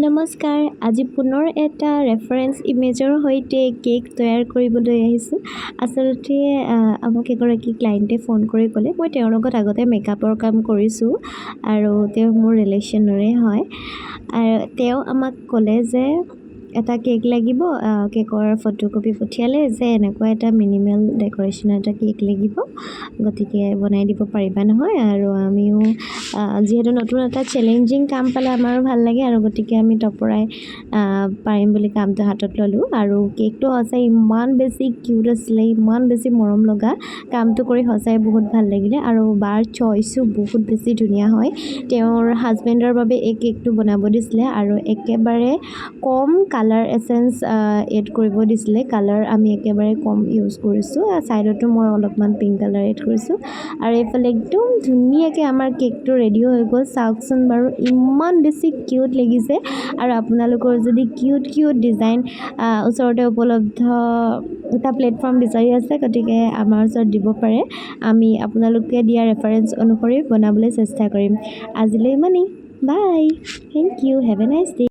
নমস্কাৰ, আজি পুনৰ এটা ৰেফাৰেন্স ইমেজৰ সৈতে কেক তৈয়াৰ কৰিবলৈ আহিছোঁ। আচলতে আমাক এগৰাকী ক্লাইণ্টে ফোন কৰি ক'লে, মই তেওঁৰ লগত আগতে মেকআপৰ কাম কৰিছোঁ আৰু তেওঁ মোৰ ৰিলেশ্যনৰে হয়। আৰু তেওঁ আমাক ক'লে যে এটা কেক লাগিব, কেকৰ ফটোকপি পঠিয়ালে যে এনেকুৱা এটা মিনিমেল ডেক'ৰেশ্যনৰ এটা কেক লাগিব, গতিকে বনাই দিব পাৰিবা নহয়। আৰু আমিও যিহেতু নতুন এটা চেলেঞ্জিং কাম পালে আমাৰো ভাল লাগে আৰু গতিকে আমি তপৰাই পাৰিম বুলি কামটো হাতত ল'লোঁ। আৰু কেকটো সঁচাই ইমান বেছি কিউট আছিলে, ইমান বেছি মৰম লগা, কামটো কৰি সঁচাই বহুত ভাল লাগিলে। আৰু বাৰ চইচো বহুত বেছি ধুনীয়া হয়। তেওঁৰ হাজবেণ্ডৰ বাবে এই কেকটো বনাব দিছিলে আৰু একেবাৰে কম কালাৰ এচেঞ্চ এড কৰিব দিছিলে। কালাৰ আমি একেবাৰে কম ইউজ কৰিছোঁ। ছাইডতো মই অলপমান পিংক কালাৰ এড কৰিছোঁ আৰু এইফালে একদম ধুনীয়াকৈ আমাৰ কেকটো ৰেডি হৈ গ'ল। চাওকচোন বাৰু, ইমান বেছি কিউট লাগিছে। আৰু আপোনালোকৰ যদি কিউট ডিজাইন ওচৰতে উপলব্ধ এটা প্লেটফৰ্ম বিচাৰি আছে, গতিকে আমাৰ ওচৰত দিব পাৰে। আমি আপোনালোকে দিয়া ৰেফাৰেন্স অনুসৰি বনাবলৈ চেষ্টা কৰিম। আজিলৈ ইমানেই। Bye, thank you, have a nice day.